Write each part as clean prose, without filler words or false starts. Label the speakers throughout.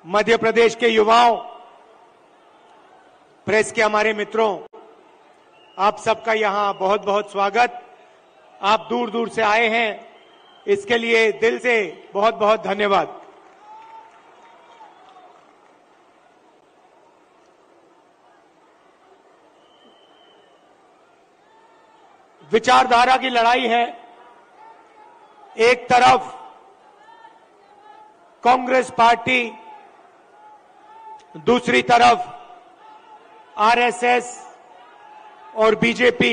Speaker 1: मध्य प्रदेश के युवाओं, प्रेस के हमारे मित्रों, आप सबका यहां बहुत बहुत स्वागत। आप दूर दूर से आए हैं, इसके लिए दिल से बहुत बहुत धन्यवाद। विचारधारा की लड़ाई है। एक तरफ कांग्रेस पार्टी, दूसरी तरफ आरएसएस और बीजेपी।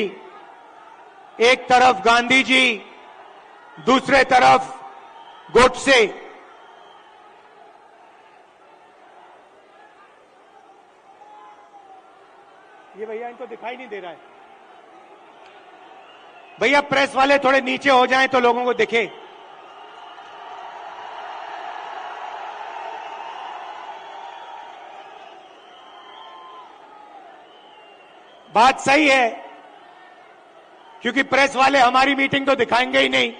Speaker 1: एक तरफ गांधी जी, दूसरे तरफ गोडसे। ये भैया इनको दिखाई नहीं दे रहा है। भैया प्रेस वाले थोड़े नीचे हो जाएं तो लोगों को दिखे। बात सही है, क्योंकि प्रेस वाले हमारी मीटिंग तो दिखाएंगे ही नहीं।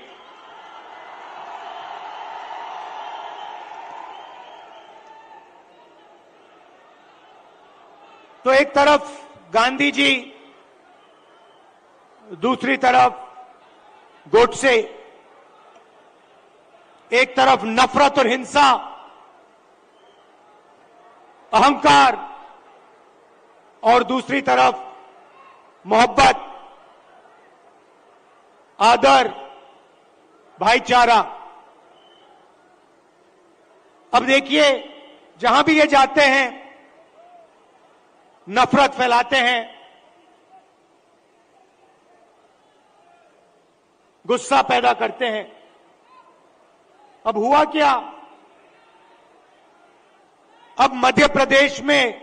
Speaker 1: तो एक तरफ गांधी जी, दूसरी तरफ गोडसे। एक तरफ नफरत और हिंसा, अहंकार, और दूसरी तरफ मोहब्बत, आदर, भाईचारा। अब देखिए, जहां भी ये जाते हैं नफरत फैलाते हैं, गुस्सा पैदा करते हैं। अब हुआ क्या? अब मध्य प्रदेश में,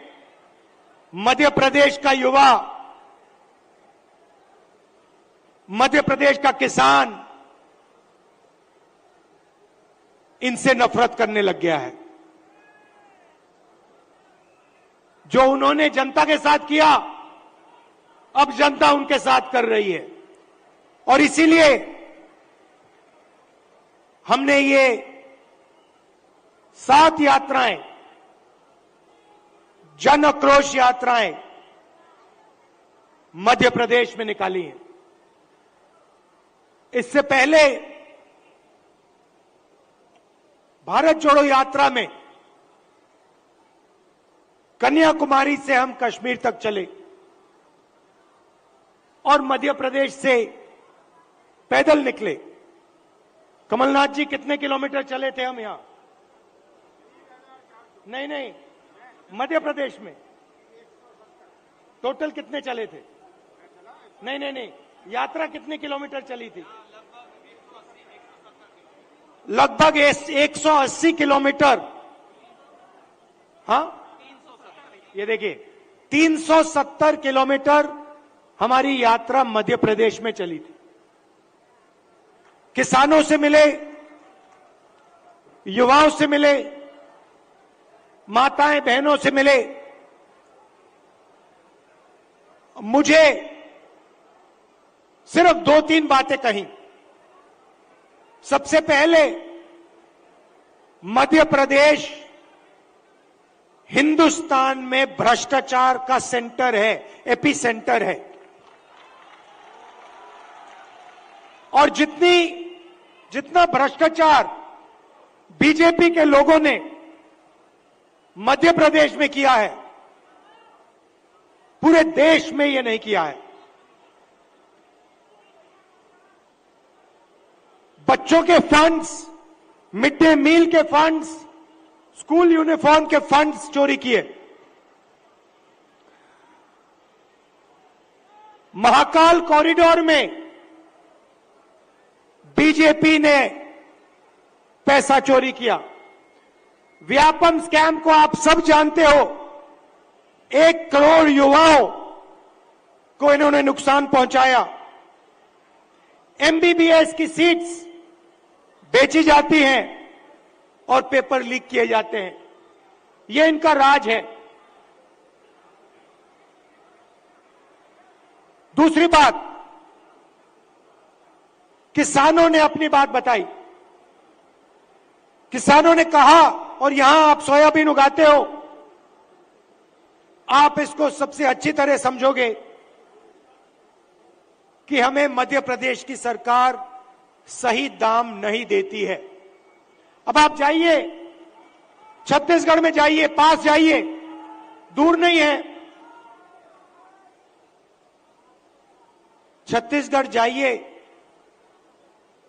Speaker 1: मध्य प्रदेश का युवा, मध्य प्रदेश का किसान इनसे नफरत करने लग गया है। जो उन्होंने जनता के साथ किया, अब जनता उनके साथ कर रही है। और इसीलिए हमने ये 7 यात्राएं, जन आक्रोश यात्राएं मध्य प्रदेश में निकाली हैं। इससे पहले भारत जोड़ो यात्रा में कन्याकुमारी से हम कश्मीर तक चले और मध्य प्रदेश से पैदल निकले। कमलनाथ जी, कितने किलोमीटर चले थे हम यहां? नहीं, मध्य प्रदेश में टोटल कितने चले थे? नहीं, यात्रा कितने किलोमीटर चली थी? लगभग 180 किलोमीटर। हाँ, ये देखिए, 370 किलोमीटर हमारी यात्रा मध्य प्रदेश में चली थी। किसानों से मिले, युवाओं से मिले, माताएं बहनों से मिले। मुझे सिर्फ 2-3 बातें कही। सबसे पहले, मध्य प्रदेश हिंदुस्तान में भ्रष्टाचार का सेंटर है, एपी सेंटर है। और जितना भ्रष्टाचार बीजेपी के लोगों ने मध्य प्रदेश में किया है, पूरे देश में ये नहीं किया है। बच्चों के फंड्स, मिड डे मील के फंड्स, स्कूल यूनिफॉर्म के फंड्स चोरी किए। महाकाल कॉरिडोर में बीजेपी ने पैसा चोरी किया। व्यापम स्कैम को आप सब जानते हो। 1 करोड़ युवाओं को इन्होंने नुकसान पहुंचाया। एमबीबीएस की सीट्स बेची जाती हैं और पेपर लीक किए जाते हैं। यह इनका राज है। दूसरी बात, किसानों ने अपनी बात बताई। किसानों ने कहा और यहां आप सोयाबीन उगाते हो, आप इसको सबसे अच्छी तरह समझोगे कि हमें मध्य प्रदेश की सरकार सही दाम नहीं देती है। अब आप जाइए, छत्तीसगढ़ में जाइए, पास जाइए, दूर नहीं है, छत्तीसगढ़ जाइए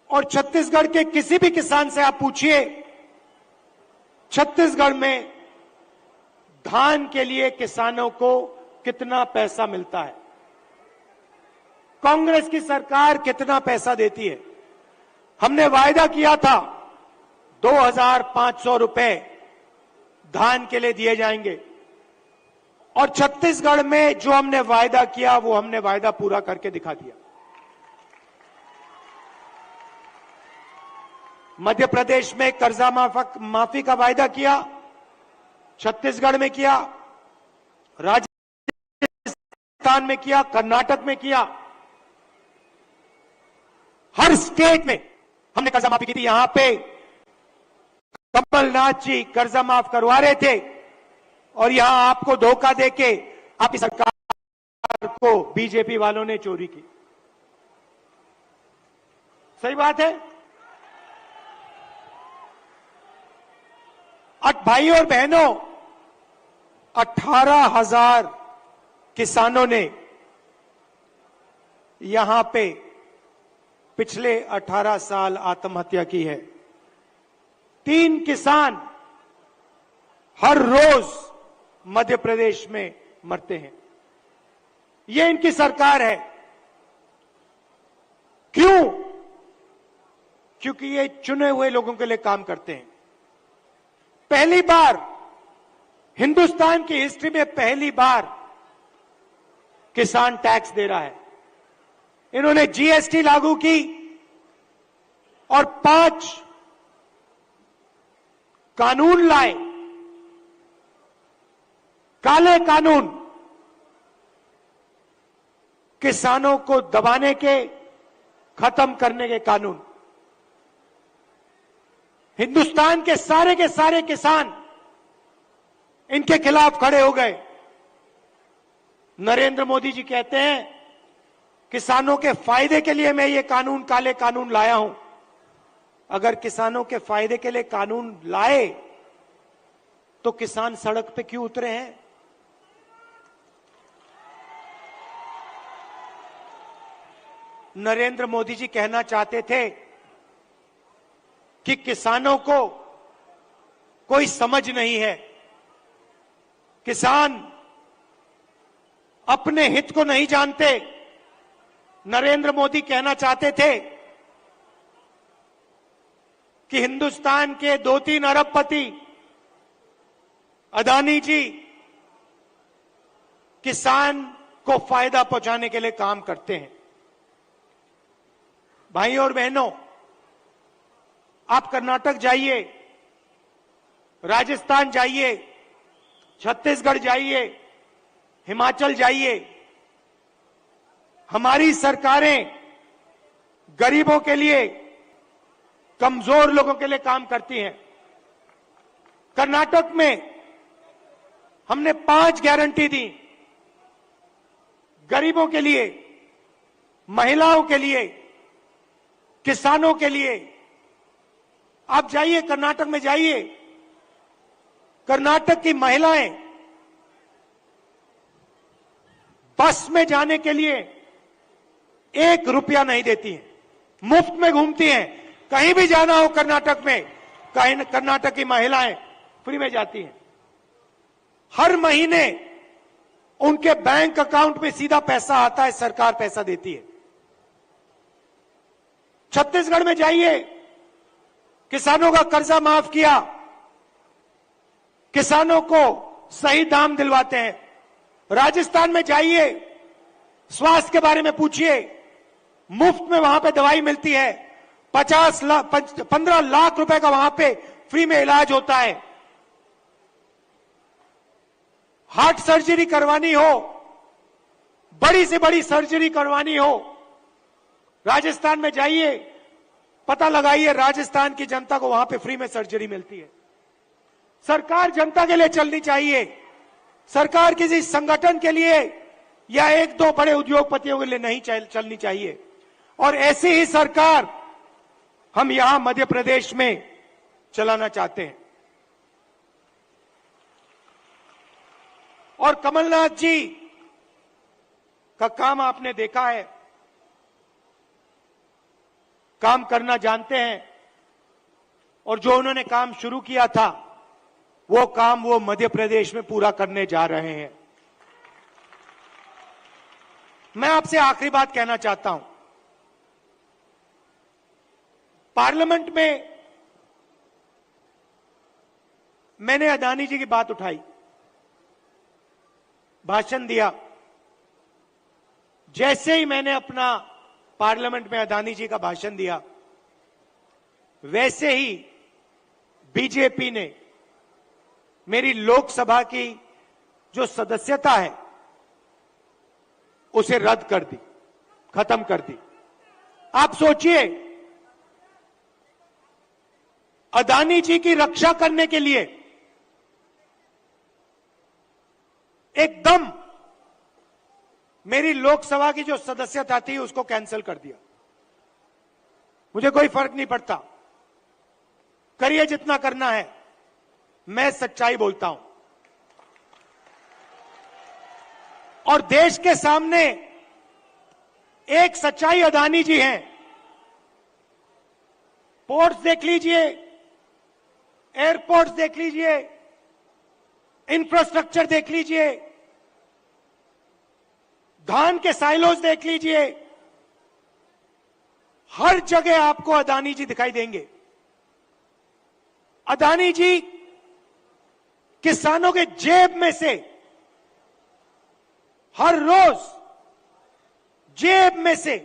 Speaker 1: और छत्तीसगढ़ के किसी भी किसान से आप पूछिए, छत्तीसगढ़ में धान के लिए किसानों को कितना पैसा मिलता है, कांग्रेस की सरकार कितना पैसा देती है। हमने वायदा किया था 2,500 रुपए धान के लिए दिए जाएंगे और छत्तीसगढ़ में जो हमने वायदा किया वो हमने वायदा पूरा करके दिखा दिया। मध्य प्रदेश में कर्जा माफी का वायदा किया, छत्तीसगढ़ में किया, राजस्थान में किया, कर्नाटक में किया, हर स्टेट में हमने कर्जा माफी की थी। यहां पे कमलनाथ जी कर्जा माफ करवा रहे थे और यहां आपको धोखा देके आपकी सरकार को बीजेपी वालों ने चोरी की। सही बात है। भाई और बहनों, 18,000 किसानों ने यहां पे पिछले 18 साल आत्महत्या की है। 3 किसान हर रोज मध्य प्रदेश में मरते हैं। ये इनकी सरकार है। क्यों? क्योंकि ये चुने हुए लोगों के लिए काम करते हैं। पहली बार हिंदुस्तान की हिस्ट्री में पहली बार किसान टैक्स दे रहा है। इन्होंने जीएसटी लागू की और 5 कानून लाए, काले कानून, किसानों को दबाने के, खत्म करने के कानून। हिंदुस्तान के सारे किसान इनके खिलाफ खड़े हो गए। नरेंद्र मोदी जी कहते हैं किसानों के फायदे के लिए मैं ये कानून, काले कानून लाया हूं। अगर किसानों के फायदे के लिए कानून लाए तो किसान सड़क पे क्यों उतरे हैं? नरेंद्र मोदी जी कहना चाहते थे कि किसानों को कोई समझ नहीं है, किसान अपने हित को नहीं जानते। नरेंद्र मोदी कहना चाहते थे कि हिंदुस्तान के 2-3 अरबपति अदानी जी किसान को फायदा पहुंचाने के लिए काम करते हैं। भाई और बहनों, आप कर्नाटक जाइए, राजस्थान जाइए, छत्तीसगढ़ जाइए, हिमाचल जाइए, हमारी सरकारें गरीबों के लिए, कमजोर लोगों के लिए काम करती हैं। कर्नाटक में हमने 5 गारंटी दी, गरीबों के लिए, महिलाओं के लिए, किसानों के लिए। आप जाइए, कर्नाटक में जाइए, कर्नाटक की महिलाएं बस में जाने के लिए 1 रुपया नहीं देती हैं, मुफ्त में घूमती हैं। कहीं भी जाना हो कर्नाटक में, कहीं कर्नाटक की महिलाएं फ्री में जाती हैं। हर महीने उनके बैंक अकाउंट में सीधा पैसा आता है, सरकार पैसा देती है। छत्तीसगढ़ में जाइए, किसानों का कर्जा माफ किया, किसानों को सही दाम दिलवाते हैं। राजस्थान में जाइए, स्वास्थ्य के बारे में पूछिए, मुफ्त में वहां पे दवाई मिलती है। 15 लाख रुपए का वहां पे फ्री में इलाज होता है। हार्ट सर्जरी करवानी हो, बड़ी से बड़ी सर्जरी करवानी हो, राजस्थान में जाइए, पता लगाइए, राजस्थान की जनता को वहां पे फ्री में सर्जरी मिलती है। सरकार जनता के लिए चलनी चाहिए। सरकार किसी संगठन के लिए या एक दो बड़े उद्योगपतियों के लिए नहीं चलनी चाहिए। और ऐसी ही सरकार हम यहां मध्य प्रदेश में चलाना चाहते हैं। और कमलनाथ जी का काम आपने देखा है, काम करना जानते हैं, और जो उन्होंने काम शुरू किया था वो काम वो मध्य प्रदेश में पूरा करने जा रहे हैं। मैं आपसे आखिरी बात कहना चाहता हूं। पार्लियामेंट में मैंने अदानी जी की बात उठाई, भाषण दिया। जैसे ही मैंने अपना पार्लियामेंट में अदानी जी का भाषण दिया, वैसे ही बीजेपी ने मेरी लोकसभा की जो सदस्यता है उसे रद्द कर दी, खत्म कर दी। आप सोचिए, अदानी जी की रक्षा करने के लिए एकदम मेरी लोकसभा की जो सदस्यता थी उसको कैंसिल कर दिया। मुझे कोई फर्क नहीं पड़ता, करिए जितना करना है, मैं सच्चाई बोलता हूं। और देश के सामने एक सच्चाई अदानी जी हैं। पोर्ट्स देख लीजिए, एयरपोर्ट्स देख लीजिए, इंफ्रास्ट्रक्चर देख लीजिए, धान के साइलोज देख लीजिए, हर जगह आपको अदानी जी दिखाई देंगे। अदानी जी किसानों के जेब में से हर रोज जेब में से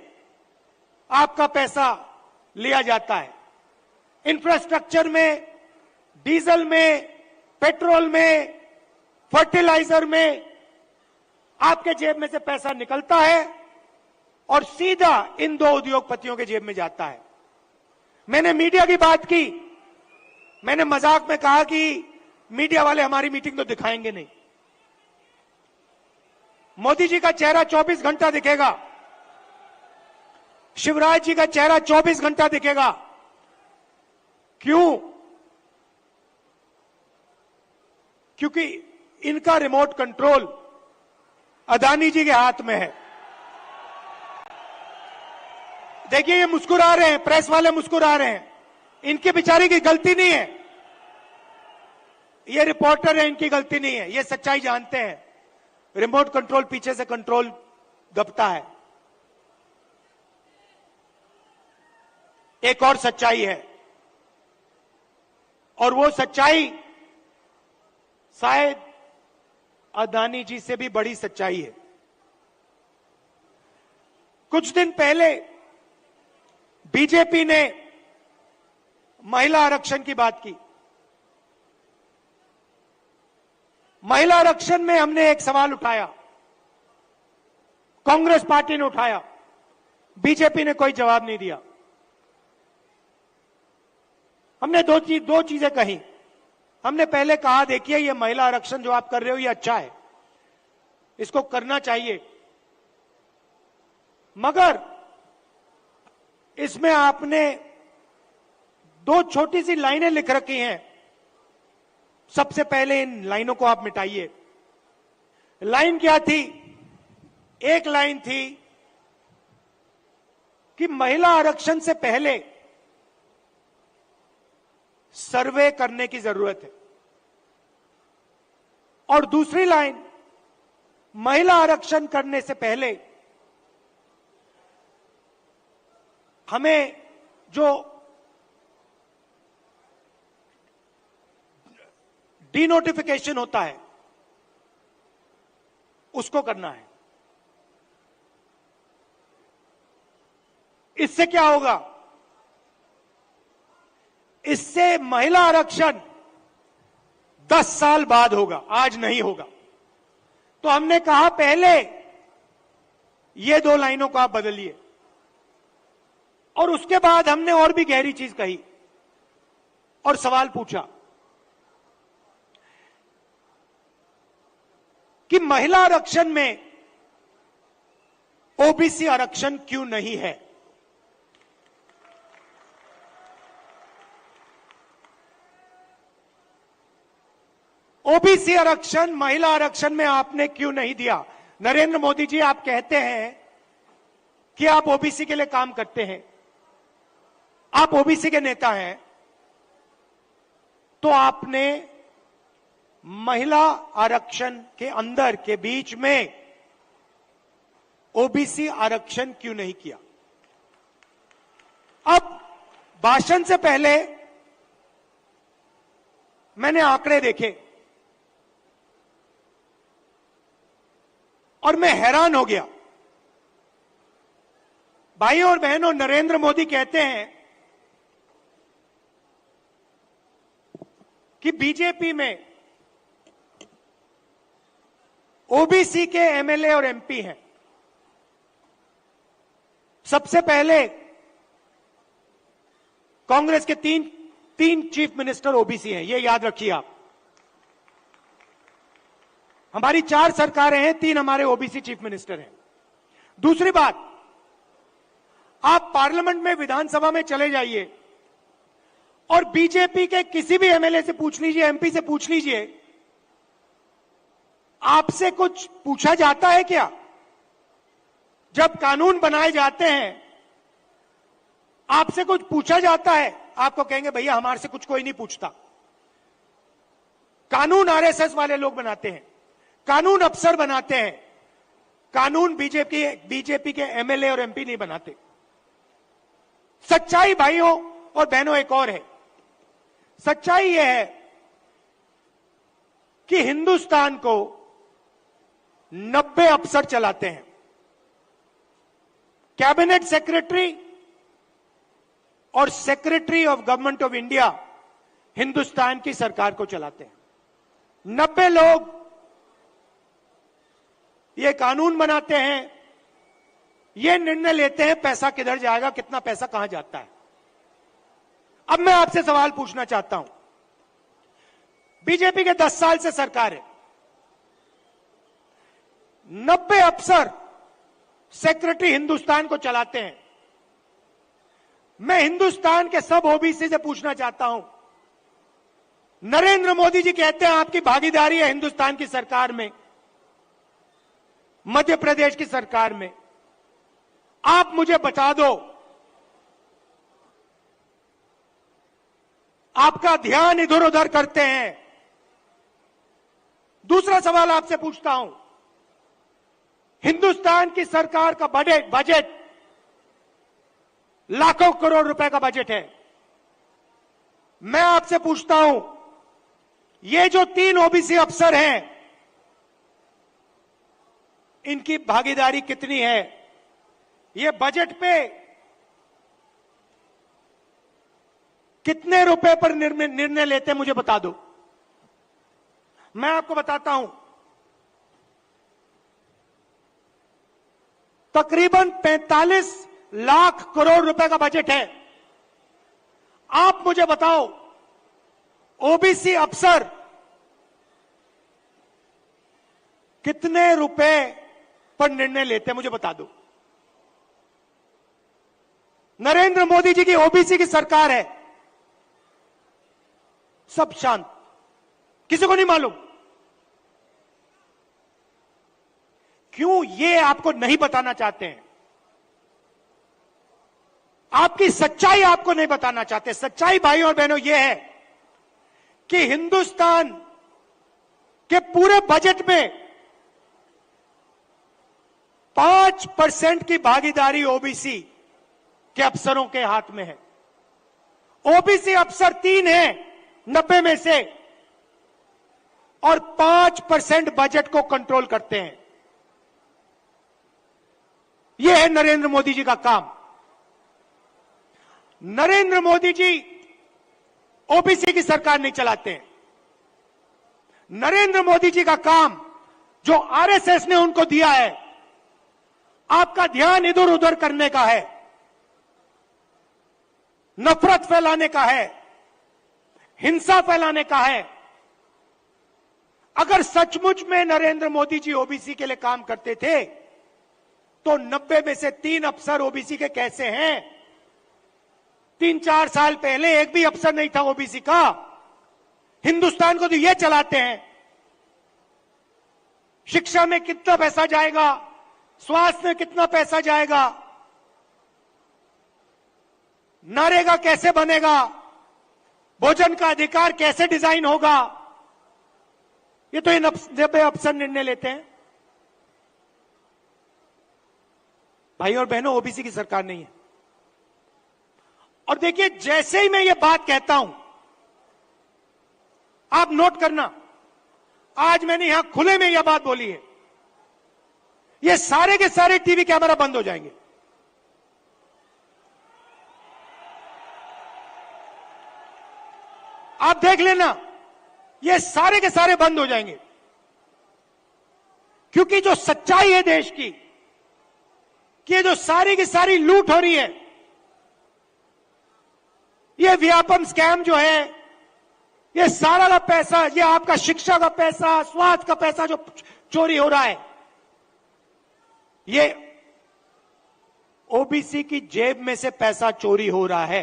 Speaker 1: आपका पैसा लिया जाता है। इंफ्रास्ट्रक्चर में, डीजल में, पेट्रोल में, फर्टिलाइजर में आपके जेब में से पैसा निकलता है और सीधा इन दो उद्योगपतियों के जेब में जाता है। मैंने मीडिया की बात की, मैंने मजाक में कहा कि मीडिया वाले हमारी मीटिंग तो दिखाएंगे नहीं। मोदी जी का चेहरा 24 घंटा दिखेगा, शिवराज जी का चेहरा 24 घंटा दिखेगा। क्यों? क्योंकि इनका रिमोट कंट्रोल अदानी जी के हाथ में है। देखिए, ये मुस्कुरा रहे हैं, प्रेस वाले मुस्कुरा रहे हैं, इनकी बेचारी की गलती नहीं है, ये रिपोर्टर है, इनकी गलती नहीं है, ये सच्चाई जानते हैं। रिमोट कंट्रोल पीछे से कंट्रोल दबता है। एक और सच्चाई है, और वो सच्चाई शायद अदानी जी से भी बड़ी सच्चाई है। कुछ दिन पहले बीजेपी ने महिला आरक्षण की बात की। महिला आरक्षण में हमने एक सवाल उठाया, कांग्रेस पार्टी ने उठाया, बीजेपी ने कोई जवाब नहीं दिया। हमने दो चीजें कही। हमने पहले कहा, देखिए ये महिला आरक्षण जो आप कर रहे हो ये अच्छा है, इसको करना चाहिए, मगर इसमें आपने दो छोटी सी लाइनें लिख रखी हैं, सबसे पहले इन लाइनों को आप मिटाइए। लाइन क्या थी? एक लाइन थी कि महिला आरक्षण से पहले सर्वे करने की जरूरत है, और दूसरी लाइन, महिला आरक्षण करने से पहले हमें जो डीनोटिफिकेशन होता है उसको करना है। इससे क्या होगा? इससे महिला आरक्षण 10 साल बाद होगा, आज नहीं होगा। तो हमने कहा पहले ये दो लाइनों को आप बदलिए, और उसके बाद हमने और भी गहरी चीज कही और सवाल पूछा कि महिला आरक्षण में ओबीसी आरक्षण क्यों नहीं है। ओबीसी आरक्षण महिला आरक्षण में आपने क्यों नहीं दिया। नरेंद्र मोदी जी, आप कहते हैं कि आप ओबीसी के लिए काम करते हैं, आप ओबीसी के नेता हैं, तो आपने महिला आरक्षण के अंदर के बीच में ओबीसी आरक्षण क्यों नहीं किया। अब भाषण से पहले मैंने आंकड़े देखे और मैं हैरान हो गया। भाइयों और बहनों, नरेंद्र मोदी कहते हैं कि बीजेपी में ओबीसी के एमएलए और एमपी हैं। सबसे पहले कांग्रेस के तीन चीफ मिनिस्टर ओबीसी हैं, ये याद रखिए आप। हमारी 4 सरकारें हैं, 3 हमारे ओबीसी चीफ मिनिस्टर हैं। दूसरी बात, आप पार्लियामेंट में, विधानसभा में चले जाइए और बीजेपी के किसी भी एमएलए से पूछ लीजिए, एमपी से पूछ लीजिए, आपसे कुछ पूछा जाता है क्या। जब कानून बनाए जाते हैं आपसे कुछ पूछा जाता है, आपको कहेंगे भैया हमारे से कुछ कोई नहीं पूछता। कानून आरएसएस वाले लोग बनाते हैं, कानून अफसर बनाते हैं, कानून बीजेपी के एमएलए और एमपी नहीं बनाते। सच्चाई भाइयों और बहनों एक और है। सच्चाई यह है कि हिंदुस्तान को 90 अफसर चलाते हैं। कैबिनेट सेक्रेटरी और secretary of government of India Hindustan की सरकार को चलाते हैं। 90 लोग ये कानून बनाते हैं, ये निर्णय लेते हैं पैसा किधर जाएगा, कितना पैसा कहां जाता है। अब मैं आपसे सवाल पूछना चाहता हूं, बीजेपी के 10 साल से सरकार है, 90 अफसर सेक्रेटरी हिंदुस्तान को चलाते हैं। मैं हिंदुस्तान के सब ओबीसी से पूछना चाहता हूं, नरेंद्र मोदी जी कहते हैं आपकी भागीदारी है हिंदुस्तान की सरकार में, मध्य प्रदेश की सरकार में। आप मुझे बता दो, आपका ध्यान इधर उधर करते हैं। दूसरा सवाल आपसे पूछता हूं, हिंदुस्तान की सरकार का बजट लाखों करोड़ रुपए का बजट है। मैं आपसे पूछता हूं, ये जो 3 ओबीसी अफसर हैं, इनकी भागीदारी कितनी है। ये बजट पे कितने रुपए पर निर्णय लेते हैं, मुझे बता दो। मैं आपको बताता हूं, तकरीबन 45 लाख करोड़ रुपए का बजट है। आप मुझे बताओ, ओबीसी अफसर कितने रुपए पर निर्णय लेते हैं, मुझे बता दो। नरेंद्र मोदी जी की ओबीसी की सरकार है, सब शांत, किसी को नहीं मालूम। क्यों? ये आपको नहीं बताना चाहते हैं, आपकी सच्चाई आपको नहीं बताना चाहते। सच्चाई भाइयों और बहनों ये है कि हिंदुस्तान के पूरे बजट में 5% की भागीदारी ओबीसी के अफसरों के हाथ में है। ओबीसी अफसर 3 हैं 90 में से, और 5% बजट को कंट्रोल करते हैं। यह है नरेंद्र मोदी जी का काम। नरेंद्र मोदी जी ओबीसी की सरकार नहीं चलाते हैं। नरेंद्र मोदी जी का काम, जो आरएसएस ने उनको दिया है, आपका ध्यान इधर उधर करने का है, नफरत फैलाने का है, हिंसा फैलाने का है। अगर सचमुच में नरेंद्र मोदी जी ओबीसी के लिए काम करते थे तो 90 में से 3 अफसर ओबीसी के कैसे हैं? 3-4 साल पहले एक भी अफसर नहीं था ओबीसी का। हिंदुस्तान को तो ये चलाते हैं। शिक्षा में कितना पैसा जाएगा, स्वास्थ्य में कितना पैसा जाएगा, नरेगा कैसे बनेगा, भोजन का अधिकार कैसे डिजाइन होगा, ये तो इन 90 अफसर निर्णय लेते हैं। भाई और बहनों, ओबीसी की सरकार नहीं है। और देखिए, जैसे ही मैं ये बात कहता हूं, आप नोट करना, आज मैंने यहां खुले में यह बात बोली है, ये सारे के सारे टीवी कैमरा बंद हो जाएंगे। आप देख लेना, ये सारे के सारे बंद हो जाएंगे। क्योंकि जो सच्चाई है देश की, कि ये जो सारी की सारी लूट हो रही है, ये व्यापम स्कैम जो है, ये सारा का पैसा, ये आपका शिक्षा का पैसा, स्वास्थ्य का पैसा जो चोरी हो रहा है, ये ओबीसी की जेब में से पैसा चोरी हो रहा है।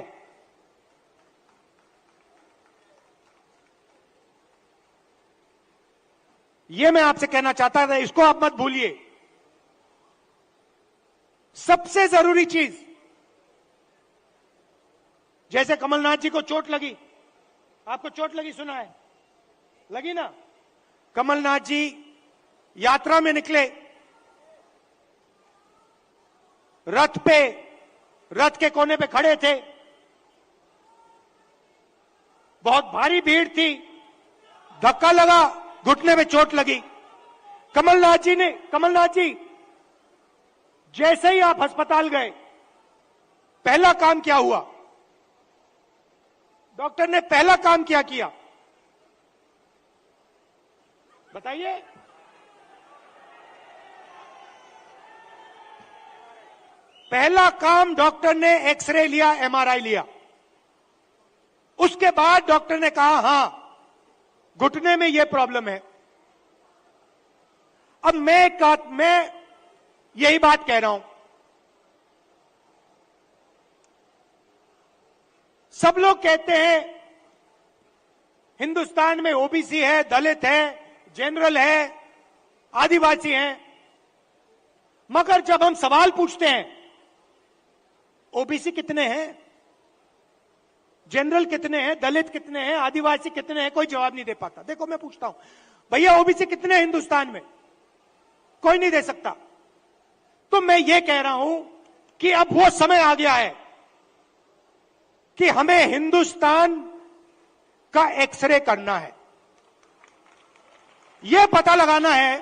Speaker 1: ये मैं आपसे कहना चाहता था, इसको आप मत भूलिए। सबसे जरूरी चीज, जैसे कमलनाथ जी को चोट लगी, आपको चोट लगी, सुना है, लगी ना? कमलनाथ जी यात्रा में निकले, रथ के कोने पे खड़े थे, बहुत भारी भीड़ थी, धक्का लगा, घुटने में चोट लगी। कमलनाथ जी जैसे ही आप अस्पताल गए, पहला काम क्या हुआ? डॉक्टर ने पहला काम क्या किया, बताइए? पहला काम डॉक्टर ने एक्सरे लिया, एमआरआई लिया। उसके बाद डॉक्टर ने कहा, हां, घुटने में यह प्रॉब्लम है। अब मैं यही बात कह रहा हूं, सब लोग कहते हैं हिंदुस्तान में ओबीसी है, दलित है, जनरल है, आदिवासी हैं, मगर जब हम सवाल पूछते हैं ओबीसी कितने हैं, जनरल कितने हैं, दलित कितने हैं, आदिवासी कितने हैं, कोई जवाब नहीं दे पाता। देखो, मैं पूछता हूं, भैया ओबीसी कितने हैं हिंदुस्तान में? कोई नहीं दे सकता। तो मैं ये कह रहा हूं कि अब वो समय आ गया है कि हमें हिंदुस्तान का एक्सरे करना है। यह पता लगाना है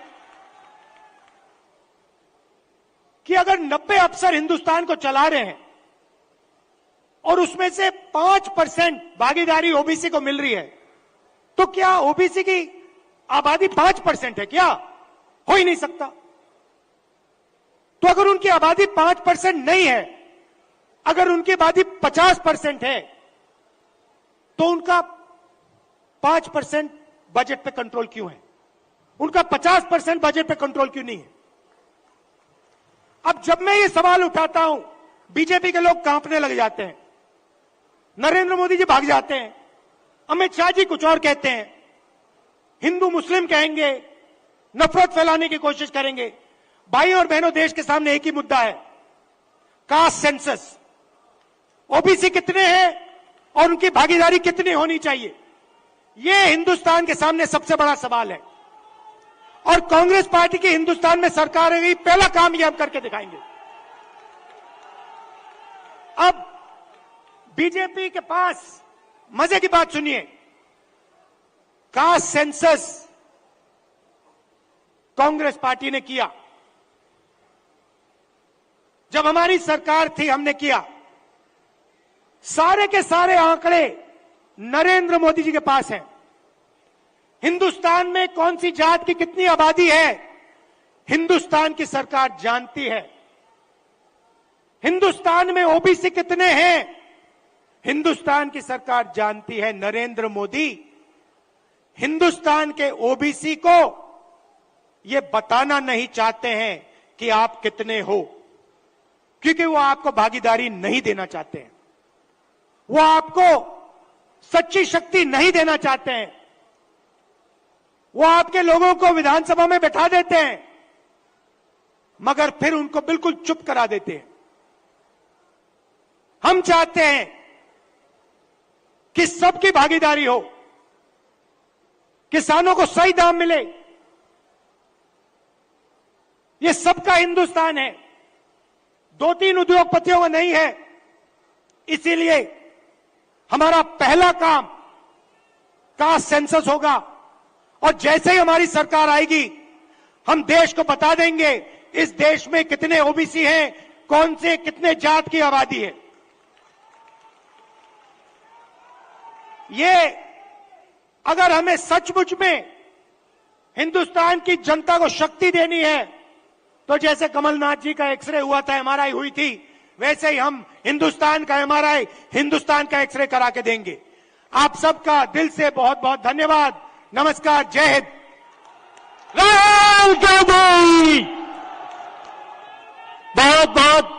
Speaker 1: कि अगर 90 अफसर हिंदुस्तान को चला रहे हैं और उसमें से 5% भागीदारी ओबीसी को मिल रही है, तो क्या ओबीसी की आबादी 5% है? क्या हो ही नहीं सकता। तो अगर उनकी आबादी 5% नहीं है, अगर उनकी आबादी 50% है, तो उनका 5% बजट पे कंट्रोल क्यों है? उनका 50% बजट पे कंट्रोल क्यों नहीं है? अब जब मैं ये सवाल उठाता हूं, बीजेपी के लोग कांपने लग जाते हैं, नरेंद्र मोदी जी भाग जाते हैं, अमित शाह जी कुछ और कहते हैं, हिंदू मुस्लिम कहेंगे, नफरत फैलाने की कोशिश करेंगे। भाई और बहनों, देश के सामने एक ही मुद्दा है, कास्ट सेंसस। ओबीसी कितने हैं और उनकी भागीदारी कितनी होनी चाहिए, यह हिंदुस्तान के सामने सबसे बड़ा सवाल है। और कांग्रेस पार्टी की हिंदुस्तान में सरकार है, पहला काम यह हम करके दिखाएंगे। अब बीजेपी के पास, मजे की बात सुनिए, कास्ट सेंसस कांग्रेस पार्टी ने किया, जब हमारी सरकार थी हमने किया। सारे के सारे आंकड़े नरेंद्र मोदी जी के पास हैं। हिंदुस्तान में कौन सी जात की कितनी आबादी है, हिंदुस्तान की सरकार जानती है। हिंदुस्तान में ओबीसी कितने हैं, हिंदुस्तान की सरकार जानती है। नरेंद्र मोदी हिंदुस्तान के ओबीसी को ये बताना नहीं चाहते हैं कि आप कितने हो, क्योंकि वो आपको भागीदारी नहीं देना चाहते हैं, वो आपको सच्ची शक्ति नहीं देना चाहते हैं, वो आपके लोगों को विधानसभा में बैठा देते हैं मगर फिर उनको बिल्कुल चुप करा देते हैं। हम चाहते हैं कि सबकी भागीदारी हो, किसानों को सही दाम मिले। ये सबका हिंदुस्तान है, 2-3 उद्योगपतियों का नहीं है। इसीलिए हमारा पहला काम कास्ट सेंसस होगा और जैसे ही हमारी सरकार आएगी हम देश को बता देंगे इस देश में कितने ओबीसी हैं, कौन से कितने जात की आबादी है। ये अगर हमें सचमुच में हिंदुस्तान की जनता को शक्ति देनी है तो जैसे कमलनाथ जी का एक्सरे हुआ था, एमआरआई हुई थी, वैसे ही हम हिंदुस्तान का एमआरआई, हिंदुस्तान का एक्सरे करा के देंगे। आप सबका दिल से बहुत बहुत धन्यवाद। नमस्कार, जय हिंद।
Speaker 2: राहुल गांधी बहुत बहुत